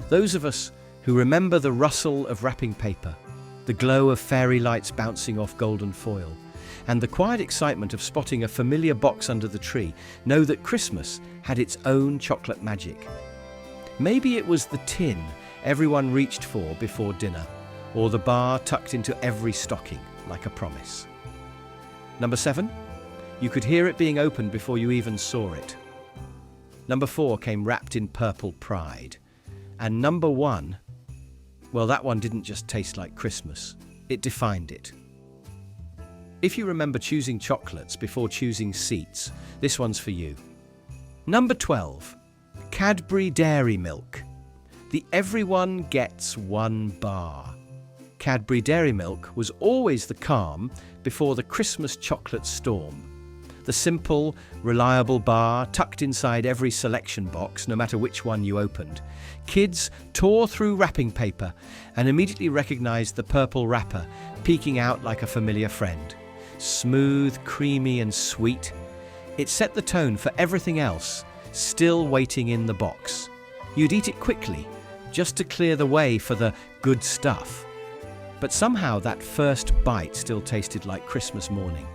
Those of us who remember the rustle of wrapping paper, the glow of fairy lights bouncing off golden foil, and the quiet excitement of spotting a familiar box under the tree know that Christmas had its own chocolate magic. Maybe it was the tin everyone reached for before dinner, or the bar tucked into every stocking like a promise. Number 7, you could hear it being opened before you even saw it. Number 4 came wrapped in purple pride. And number 1, well, that one didn't just taste like Christmas, it defined it. If you remember choosing chocolates before choosing seats, this one's for you. Number 12, Cadbury Dairy Milk. The everyone gets one bar. Cadbury Dairy Milk was always the calm before the Christmas chocolate storm. The simple, reliable bar tucked inside every selection box, no matter which one you opened. Kids tore through wrapping paper and immediately recognized the purple wrapper peeking out like a familiar friend. Smooth, creamy and sweet, it set the tone for everything else still waiting in the box. You'd eat it quickly, just to clear the way for the good stuff. But somehow that first bite still tasted like Christmas morning.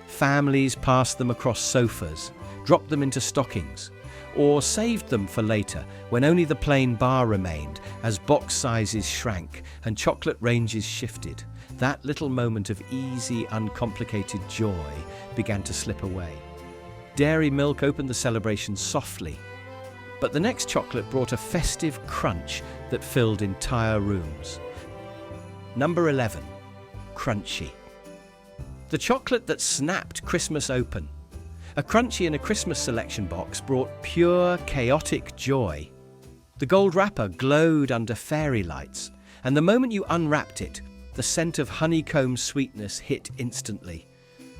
Families passed them across sofas, dropped them into stockings, or saved them for later when only the plain bar remained as box sizes shrank and chocolate ranges shifted. That little moment of easy, uncomplicated joy began to slip away. Dairy Milk opened the celebration softly, but the next chocolate brought a festive crunch that filled entire rooms. Number 11, Crunchie. The chocolate that snapped Christmas open. A Crunchie in a Christmas selection box brought pure, chaotic joy. The gold wrapper glowed under fairy lights, and the moment you unwrapped it, the scent of honeycomb sweetness hit instantly.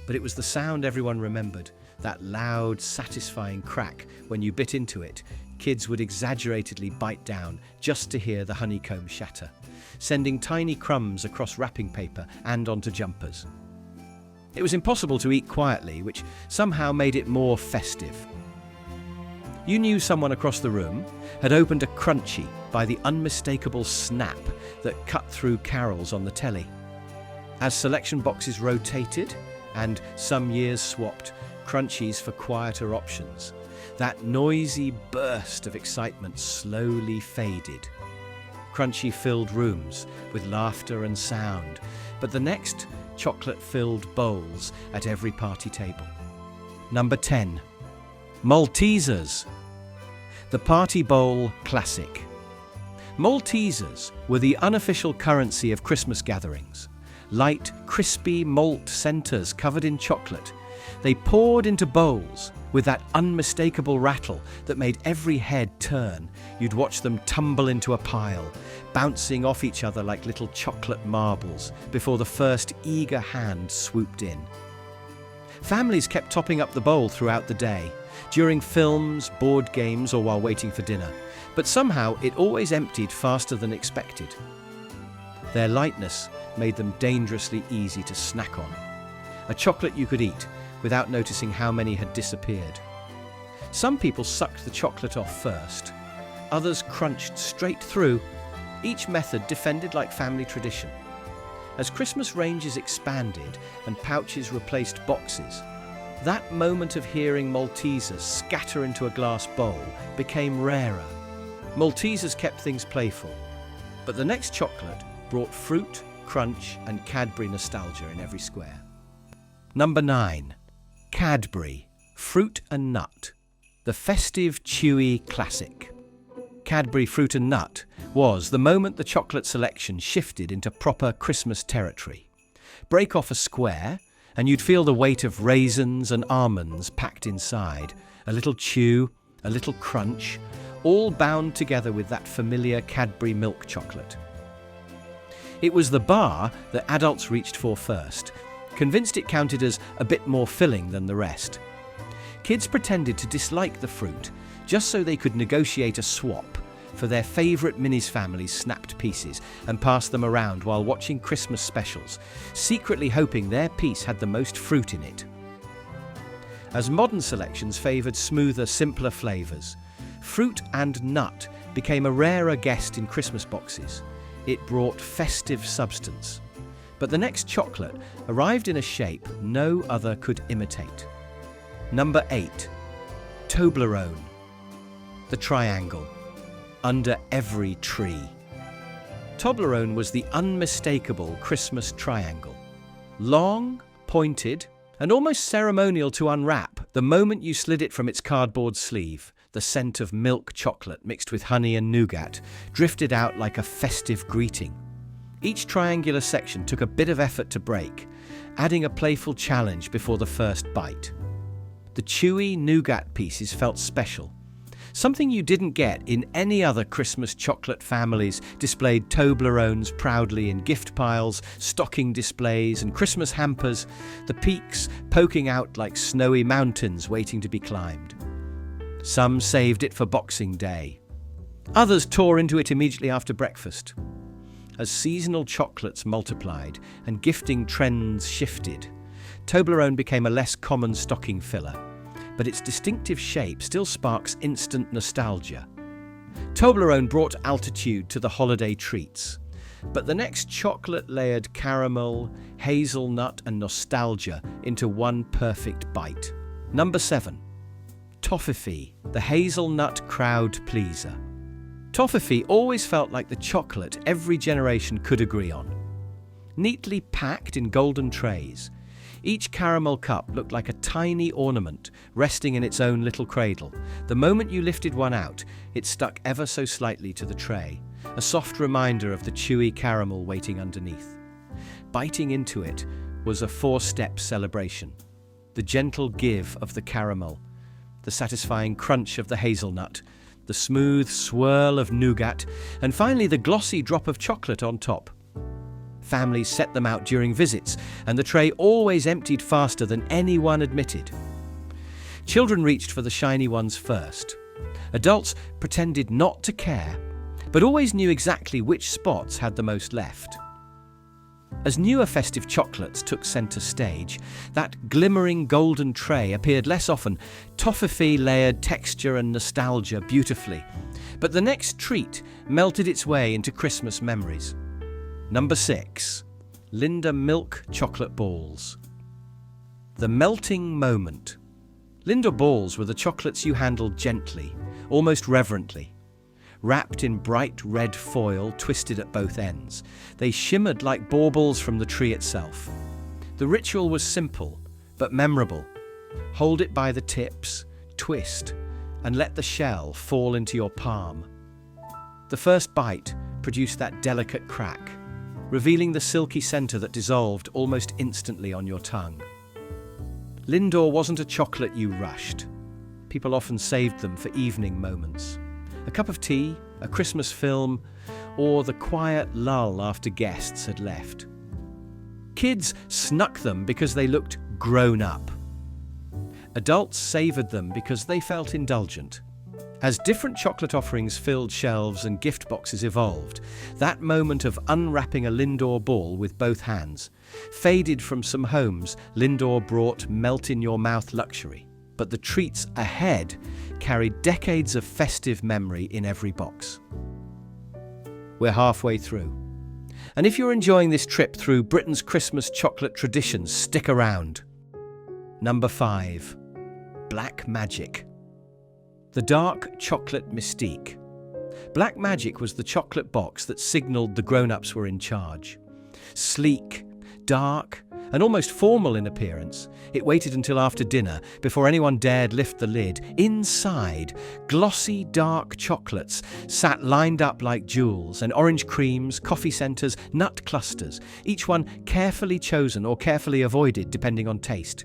But it was the sound everyone remembered, that loud, satisfying crack when you bit into it. Kids would exaggeratedly bite down just to hear the honeycomb shatter, sending tiny crumbs across wrapping paper and onto jumpers. It was impossible to eat quietly, which somehow made it more festive. You knew someone across the room had opened a Crunchie by the unmistakable snap that cut through carols on the telly. As selection boxes rotated, and some years swapped Crunchies for quieter options, that noisy burst of excitement slowly faded. Crunchie filled rooms with laughter and sound, but the next chocolate-filled bowls at every party table. Number 10, Maltesers. The party bowl classic. Maltesers were the unofficial currency of Christmas gatherings. Light, crispy malt centers covered in chocolate. They poured into bowls with that unmistakable rattle that made every head turn. You'd watch them tumble into a pile, bouncing off each other like little chocolate marbles before the first eager hand swooped in. Families kept topping up the bowl throughout the day, during films, board games, or while waiting for dinner, but somehow it always emptied faster than expected. Their lightness made them dangerously easy to snack on. A chocolate you could eat without noticing how many had disappeared. Some people sucked the chocolate off first. Others crunched straight through, each method defended like family tradition. As Christmas ranges expanded and pouches replaced boxes, that moment of hearing Maltesers scatter into a glass bowl became rarer. Maltesers kept things playful, but the next chocolate brought fruit, crunch, and Cadbury nostalgia in every square. Number 9. Cadbury Fruit and Nut, the festive, chewy classic. Cadbury Fruit and Nut was the moment the chocolate selection shifted into proper Christmas territory. Break off a square, and you'd feel the weight of raisins and almonds packed inside. A little chew, a little crunch, all bound together with that familiar Cadbury milk chocolate. It was the bar that adults reached for first, convinced it counted as a bit more filling than the rest. Kids pretended to dislike the fruit, just so they could negotiate a swap for their favourite Minis family's snapped pieces and pass them around while watching Christmas specials, secretly hoping their piece had the most fruit in it. As modern selections favoured smoother, simpler flavours, Fruit and Nut became a rarer guest in Christmas boxes. It brought festive substance. But the next chocolate arrived in a shape no other could imitate. Number 8. Toblerone. The triangle. Under every tree. Toblerone was the unmistakable Christmas triangle. Long, pointed, and almost ceremonial to unwrap the moment you slid it from its cardboard sleeve. The scent of milk chocolate mixed with honey and nougat drifted out like a festive greeting. Each triangular section took a bit of effort to break, adding a playful challenge before the first bite. The chewy nougat pieces felt special. Something you didn't get in any other Christmas chocolate. Families displayed Toblerones proudly in gift piles, stocking displays, and Christmas hampers, the peaks poking out like snowy mountains waiting to be climbed. Some saved it for Boxing Day. Others tore into it immediately after breakfast. As seasonal chocolates multiplied and gifting trends shifted, Toblerone became a less common stocking filler, but its distinctive shape still sparks instant nostalgia. Toblerone brought altitude to the holiday treats, but the next chocolate layered caramel, hazelnut, and nostalgia into one perfect bite. Number 7. Toffifee, the hazelnut crowd pleaser. Toffifee always felt like the chocolate every generation could agree on. Neatly packed in golden trays, each caramel cup looked like a tiny ornament resting in its own little cradle. The moment you lifted one out, it stuck ever so slightly to the tray, a soft reminder of the chewy caramel waiting underneath. Biting into it was a 4-step celebration. The gentle give of the caramel, the satisfying crunch of the hazelnut, the smooth swirl of nougat, and finally the glossy drop of chocolate on top. Families set them out during visits, and the tray always emptied faster than anyone admitted. Children reached for the shiny ones first. Adults pretended not to care, but always knew exactly which spots had the most left. As newer festive chocolates took center stage, that glimmering golden tray appeared less often. Toffifee layered texture and nostalgia beautifully, but the next treat melted its way into Christmas memories. Number 6. Linda Milk Chocolate Balls. The melting moment. Linda balls were the chocolates you handled gently, almost reverently. Wrapped in bright red foil twisted at both ends, they shimmered like baubles from the tree itself. The ritual was simple, but memorable. Hold it by the tips, twist, and let the shell fall into your palm. The first bite produced that delicate crack, revealing the silky center that dissolved almost instantly on your tongue. Lindor wasn't a chocolate you rushed. People often saved them for evening moments. A cup of tea, a Christmas film, or the quiet lull after guests had left. Kids snuck them because they looked grown up. Adults savored them because they felt indulgent. As different chocolate offerings filled shelves and gift boxes evolved, that moment of unwrapping a Lindor ball with both hands faded from some homes. Lindor brought melt-in-your-mouth luxury, but the treats ahead carried decades of festive memory in every box. We're halfway through. And if you're enjoying this trip through Britain's Christmas chocolate traditions, stick around. Number 5. Black Magic. The dark chocolate mystique. Black Magic was the chocolate box that signaled the grown-ups were in charge. Sleek, dark, and almost formal in appearance, it waited until after dinner before anyone dared lift the lid. Inside, glossy dark chocolates sat lined up like jewels, and orange creams, coffee centers, nut clusters, each one carefully chosen or carefully avoided depending on taste.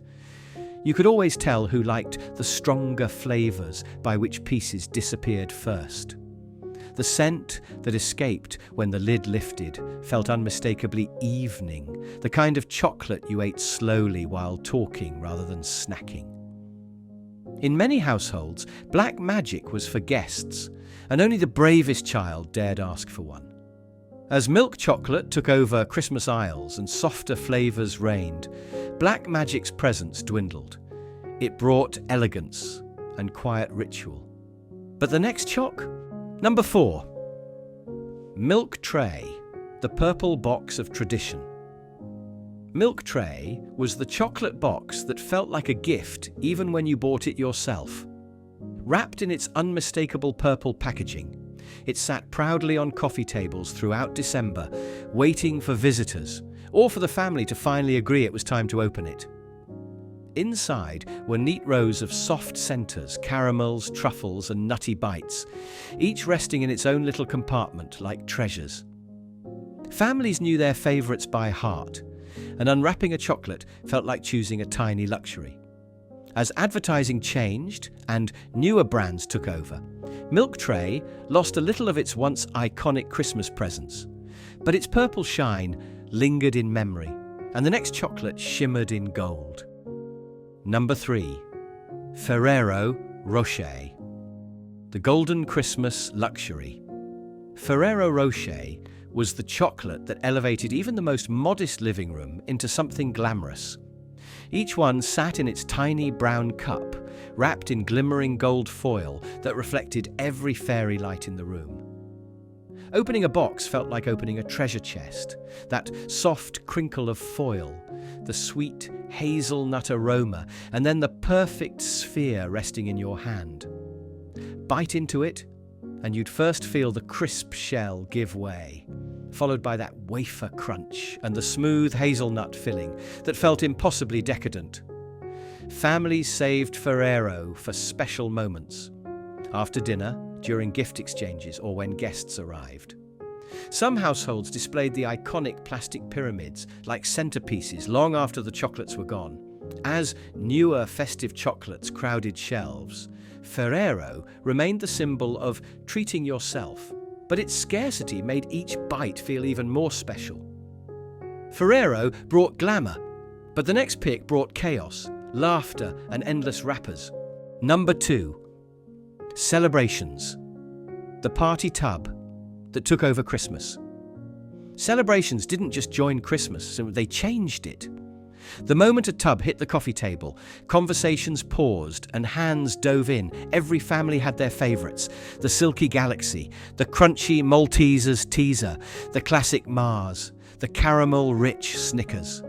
You could always tell who liked the stronger flavors by which pieces disappeared first. The scent that escaped when the lid lifted felt unmistakably evening, the kind of chocolate you ate slowly while talking rather than snacking. In many households, Black Magic was for guests, and only the bravest child dared ask for one. As milk chocolate took over Christmas aisles and softer flavors reigned, Black Magic's presence dwindled. It brought elegance and quiet ritual. But the next choc? Number 4. Milk Tray, the purple box of tradition. Milk Tray was the chocolate box that felt like a gift even when you bought it yourself. Wrapped in its unmistakable purple packaging, it sat proudly on coffee tables throughout December, waiting for visitors or for the family to finally agree it was time to open it. Inside were neat rows of soft centers, caramels, truffles, and nutty bites, each resting in its own little compartment like treasures. Families knew their favorites by heart, and unwrapping a chocolate felt like choosing a tiny luxury. As advertising changed and newer brands took over, Milk Tray lost a little of its once iconic Christmas presence, but its purple shine lingered in memory, and the next chocolate shimmered in gold. Number 3. Ferrero Rocher, the golden Christmas luxury. Ferrero Rocher was the chocolate that elevated even the most modest living room into something glamorous. Each one sat in its tiny brown cup, wrapped in glimmering gold foil that reflected every fairy light in the room. Opening a box felt like opening a treasure chest, that soft crinkle of foil, the sweet hazelnut aroma, and then the perfect sphere resting in your hand. Bite into it, and you'd first feel the crisp shell give way, followed by that wafer crunch and the smooth hazelnut filling that felt impossibly decadent. Families saved Ferrero for special moments, after dinner, during gift exchanges, or when guests arrived. Some households displayed the iconic plastic pyramids like centerpieces long after the chocolates were gone. As newer festive chocolates crowded shelves, Ferrero remained the symbol of treating yourself, but its scarcity made each bite feel even more special. Ferrero brought glamour, but the next pick brought chaos, laughter, and endless wrappers. Number 2. Celebrations, the party tub that took over Christmas. Celebrations didn't just join Christmas, they changed it. The moment a tub hit the coffee table, conversations paused and hands dove in. Every family had their favorites: the Silky Galaxy, the Crunchie Maltesers teaser, the classic Mars, the caramel-rich Snickers.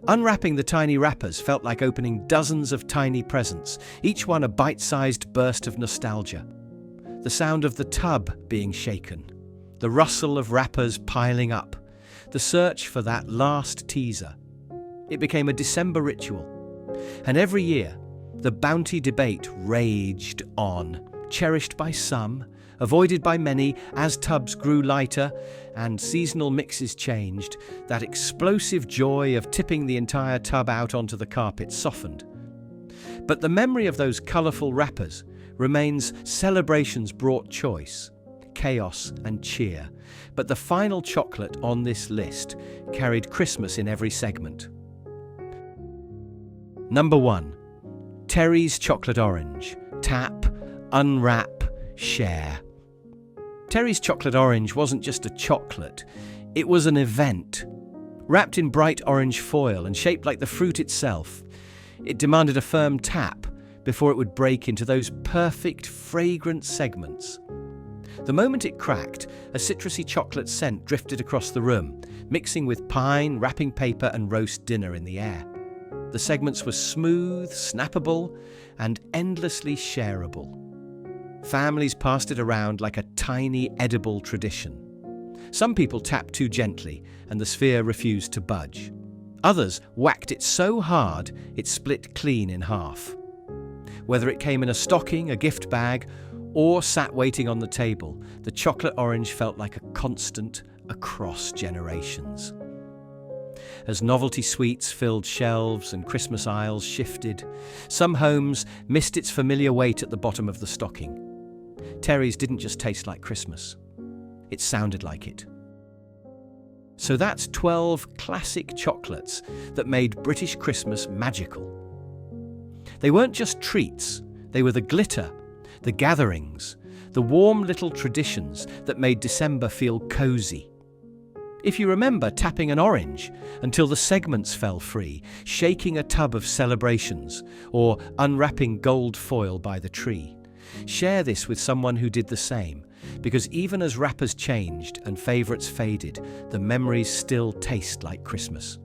Unwrapping the tiny wrappers felt like opening dozens of tiny presents, each one a bite-sized burst of nostalgia. The sound of the tub being shaken, the rustle of wrappers piling up, the search for that last teaser. It became a December ritual. And every year, the bounty debate raged on, cherished by some, avoided by many. As tubs grew lighter and seasonal mixes changed, that explosive joy of tipping the entire tub out onto the carpet softened. But the memory of those colourful wrappers remains. Celebrations brought choice, chaos, and cheer, but the final chocolate on this list carried Christmas in every segment. Number 1. Terry's Chocolate Orange. Tap, unwrap, share. Terry's Chocolate Orange wasn't just a chocolate, it was an event. Wrapped in bright orange foil and shaped like the fruit itself, it demanded a firm tap before it would break into those perfect, fragrant segments. The moment it cracked, a citrusy chocolate scent drifted across the room, mixing with pine, wrapping paper, and roast dinner in the air. The segments were smooth, snappable, and endlessly shareable. Families passed it around like a tiny, edible tradition. Some people tapped too gently, and the sphere refused to budge. Others whacked it so hard it split clean in half. Whether it came in a stocking, a gift bag, or sat waiting on the table, the chocolate orange felt like a constant across generations. As novelty sweets filled shelves and Christmas aisles shifted, some homes missed its familiar weight at the bottom of the stocking. Terry's didn't just taste like Christmas, it sounded like it. So that's 12 classic chocolates that made British Christmas magical. They weren't just treats, they were the glitter, the gatherings, the warm little traditions that made December feel cosy. If you remember tapping an orange until the segments fell free, shaking a tub of celebrations, or unwrapping gold foil by the tree, Share this with someone who did the same, because even as wrappers changed and favorites faded, the memories still taste like Christmas.